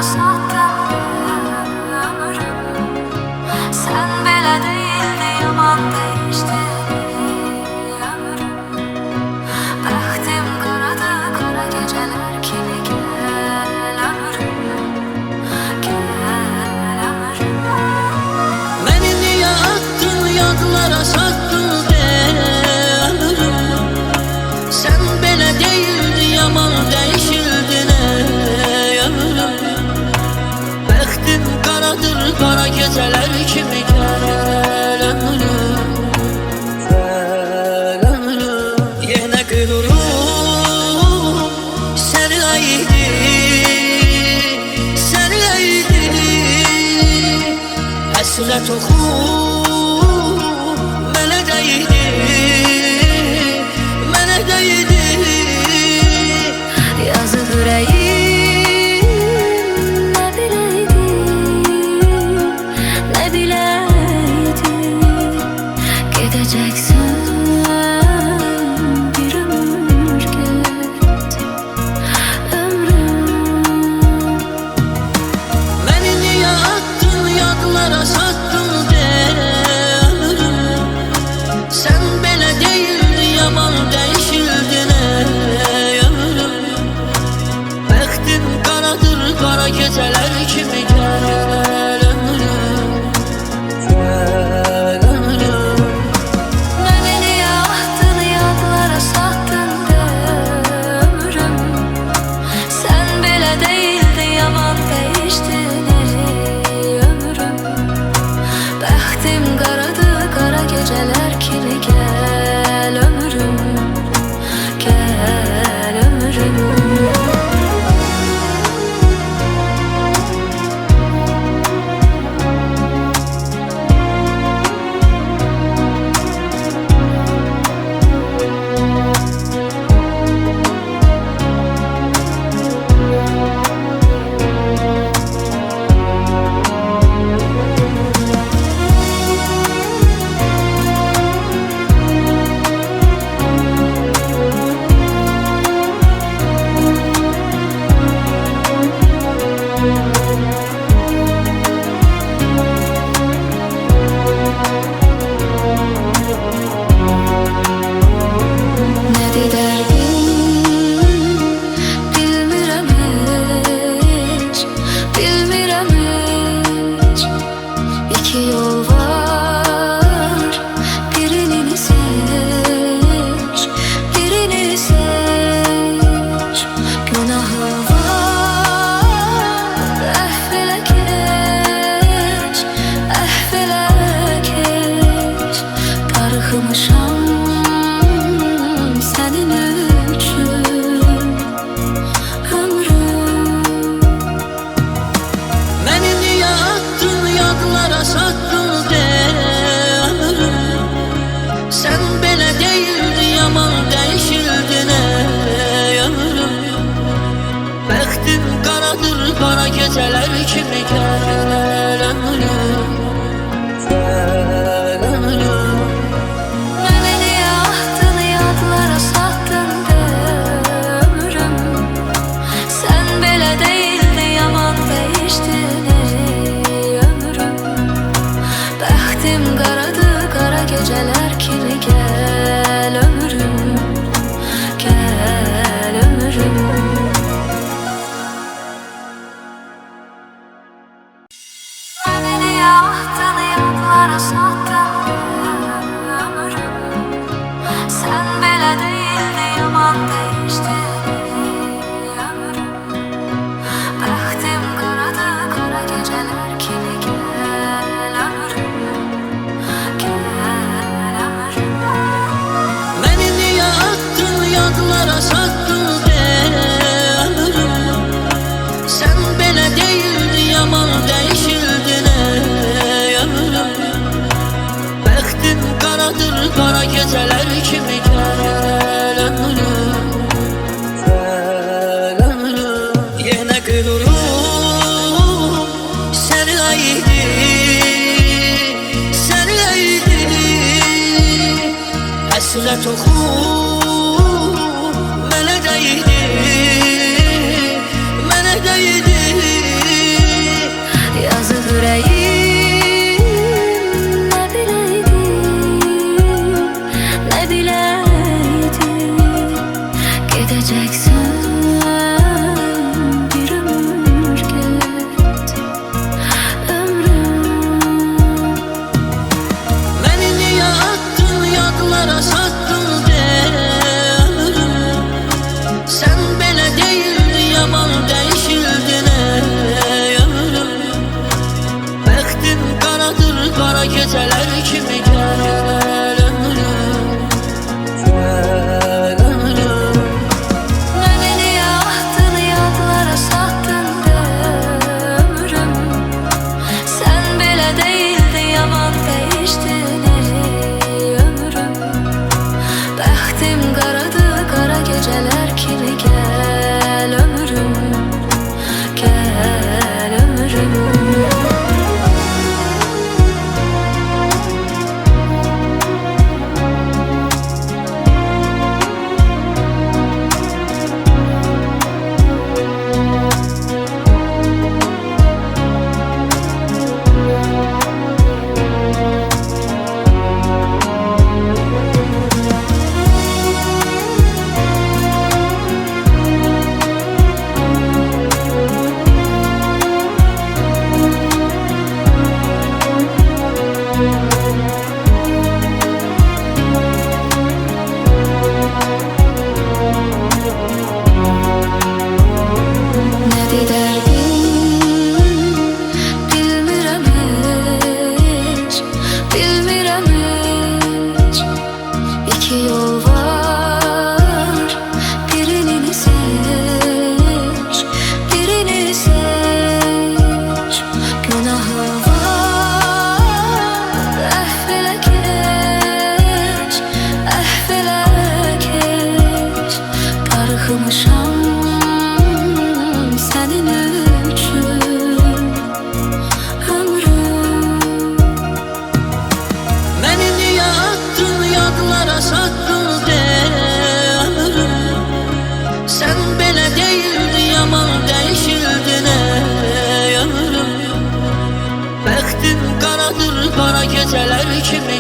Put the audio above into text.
yadlara sattın ömrüm. Sen belə değildi, yaman değişti ömrüm. Bəxtim qaradı, qara geceler kimi gel ömrüm. Gel ömrüm. Beni niye attın yadlara sattın de ömrüm. Sen belə değildi, yaman değişildin ey ömrüm. Bəxtim qaradır, qara geceler kimi gel ömrüm. Gel ömrüm. Yenə qürurum səni aydı, səni aydı. Həsrət oxu mənə dəydi, mənə dəydi. Yazık yüreğim ne bileydi, ne bileydi. Gideceksin bir ömür git ömrüm. Beni niye attın yadlara sattın de ömrüm. Sen belə değildi, yaman değişildin ey ömrüm. Bəxtim qaradır, qara geceler kimi gel ömrüm. Gel ömrüm. Beni niye attın yadlara sattın de ömrüm. Sen belə değildi, yaman değiştin ey ömrüm. Bəxtim qaradı, qara geceler kimi gel ömrüm. Gel ömrüm. Ne derdin bilmirəm heç, bilmirəm heç. İki yol var, birini seç, birini seç. Günahı var, ehvele keç, ehvele keç. Darıxmışam senin üçün ömrüm. Beni niye attın yadlara sattın de ömrüm. Sen belə değildi, yaman değişildin ey ömrüm. Bəxtim qaradır, qara geceler kimi gel ömrüm. Gel ömrüm. Beni niye attın yadlara sattın de ömrüm. Sen belə değildi, yaman değiştin ey ömrüm. Bəxtim qaradı, qara geceler kimi gel ömrüm. Gel ömrüm. Beni niye attın yadlara sattın ömrüm. Sen belə değildi, yaman değiştin ömrüm. Bəxtim qaradı, qara geceler kimi gel ömrüm. Gel ömrüm. Beni niye attın yadlara sattın de ömrüm. Sen belə değildi, yaman değişildin ey ömrüm. Bəxtim qaradır, qara geceler kimi gel ömrüm. Gel ömrüm. Yenə qürurum səni aydı, səni aydı. Həsrət oxu mənə dəydi, mənə dəydi. gecələr kimi